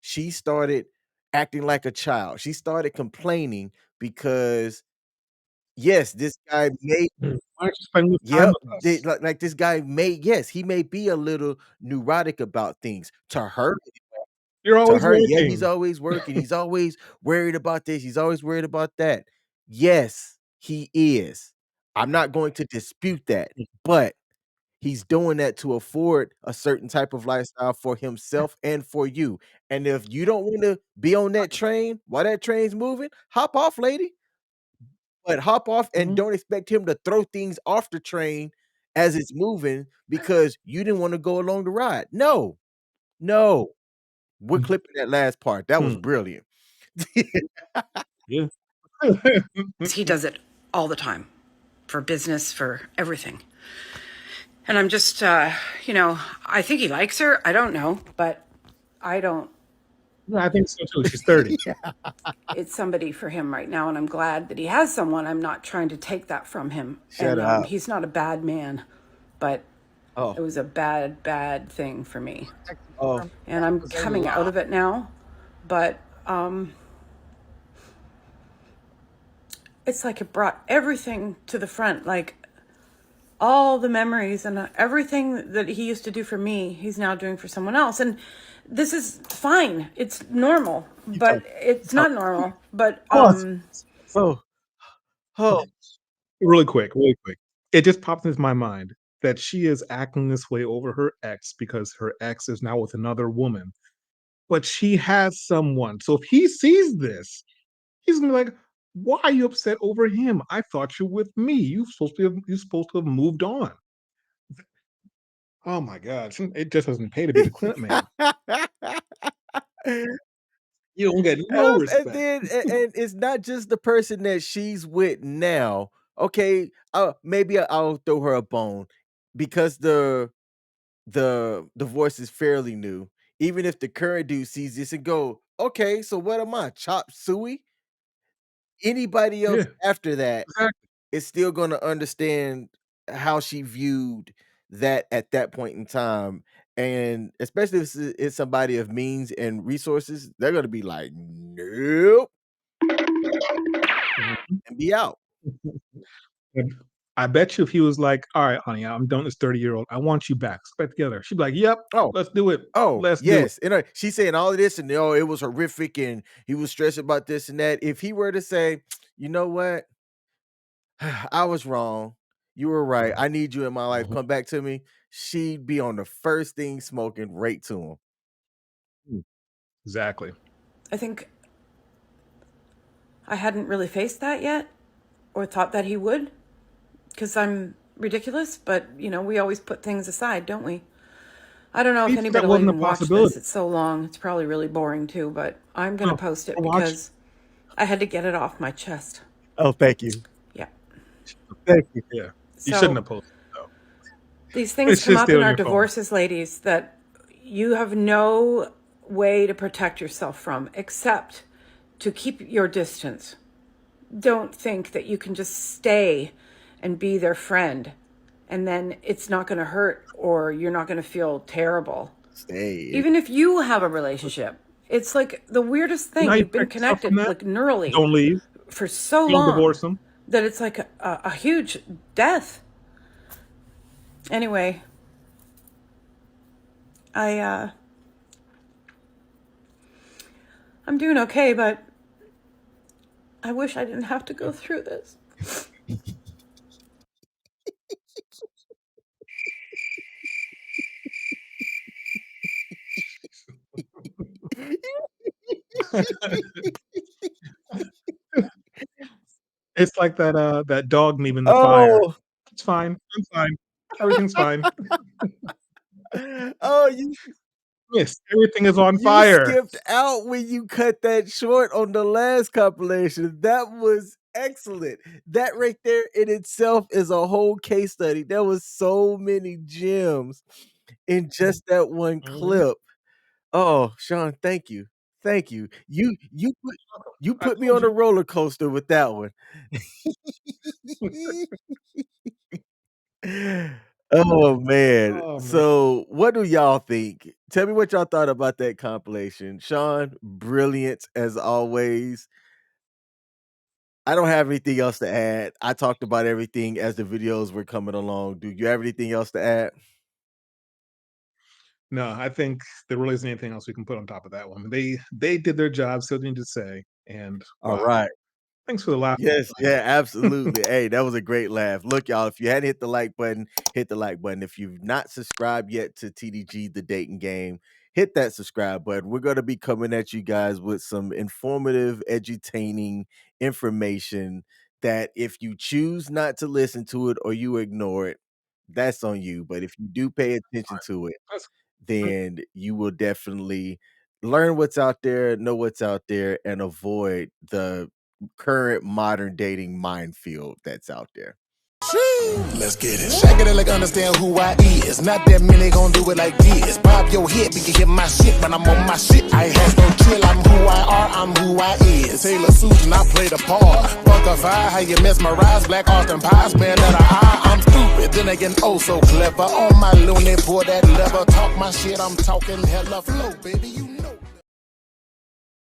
She started acting like a child. She started complaining because yes, this guy may Why don't you spend more time yep, with us? like this guy may yes, he may be a little neurotic about things. You're To always her, yeah, he's working. always working. He's always worried about this. He's always worried about that. Yes, he is. I'm not going to dispute that, but he's doing that to afford a certain type of lifestyle for himself and for you. And if you don't want to be on that train while that train's moving, hop off, lady. But hop off and don't expect him to throw things off the train as it's moving because you didn't want to go along the ride. No, no. We're clipping that last part. That was brilliant. Yeah. He does it all the time for business, for everything. And I'm just, I think he likes her. I don't know, but I don't. No, I think so too. She's 30. It's somebody for him right now, and I'm glad that he has someone. I'm not trying to take that from him. Shut and up. he's not a bad man, but Oh. it was a bad thing for me. Oh. And I'm coming out of it now, but it's like it brought everything to the front, like all the memories and everything that he used to do for me, he's now doing for someone else. And this is fine. It's normal, but it's not normal. But oh. Really quick. It just popped into my mind that she is acting this way over her ex because her ex is now with another woman. But she has someone. So if he sees this, he's gonna be like, "Why are you upset over him? I thought you were with me. You're supposed to have moved on." Oh my god, it just doesn't pay to be the Clint man. You don't get no And respect. then and it's not just the person that she's with now. Okay, maybe I'll throw her a bone because the divorce is fairly new. Even if the current dude sees this and go, okay, so what am I? Chop suey? Anybody else Yeah, after that exactly. is still gonna understand how she viewed that at that point in time. And especially if it's somebody of means and resources, they're gonna be like, nope, and be out. And I bet you if he was like, "All right, honey, I'm done with this 30-year-old. I want you back. Let's get back together." She'd be like, "Yep, Oh, let's do it. oh, Let's do it." yes. And she's saying all of this, and oh, it was horrific, and he was stressed about this and that. If he were to say, you know what, I was wrong. You were right. I need you in my life. Come back to me. She'd be on the first thing smoking right to him. Exactly. I think I hadn't really faced that yet or thought that he would because I'm ridiculous, but we always put things aside, don't we? I don't know if anybody will even watch this. It's so long. It's probably really boring too, but I'm going to post it because I had to get it off my chest. Oh, thank you. Yeah. Thank you. Yeah. You shouldn't have posted it, though. These things come up in our divorces, ladies, that you have no way to protect yourself from except to keep your distance. Don't think that you can just stay and be their friend and then it's not going to hurt or you're not going to feel terrible. Stay. Even if you have a relationship, it's like the weirdest thing. You've been connected like neurally. Don't leave. For so long. Don't divorce them. That it's like a huge death. Anyway, I'm doing okay, but I wish I didn't have to go through this. It's like that dog meme in the fire. It's fine. I'm fine. Everything's fine. Yes, everything is on fire. You skipped out when you cut that short on the last compilation. That was excellent. That right there in itself is a whole case study. There was so many gems in just that one clip. Oh, Sean, thank you. Thank you. You put me on a roller coaster with that one. Oh man. So what do y'all think? Tell me what y'all thought about that compilation. Sean, brilliant as always. I don't have anything else to add. I talked about everything as the videos were coming along. Do you have anything else to add? No, I think there really isn't anything else we can put on top of that one. They did their job, so they need to say. And all right. Thanks for the laugh. Yes, yeah, absolutely. Hey, that was a great laugh. Look, y'all, if you hadn't hit the like button, hit the like button. If you've not subscribed yet to TDG, the dating game, hit that subscribe button. We're going to be coming at you guys with some informative, edutaining information that if you choose not to listen to it or you ignore it, that's on you. But if you do pay attention to it, then you will definitely learn what's out there, know what's out there, and avoid the current modern dating minefield that's out there. Let's get it. Shake it like understand who I is. Not that many gon' do it like this. Pop your head, we can hear my shit, but I'm on my shit. I ain't has no chill. I'm who I are, I'm who I is. Taylor Susan, I play the part. Fuck a fire, how you mesmerize. Black Austin pies, man, that I'm stupid. Then again, oh so clever. On my loony, pour that lever. Talk my shit, I'm talking hella flow, baby.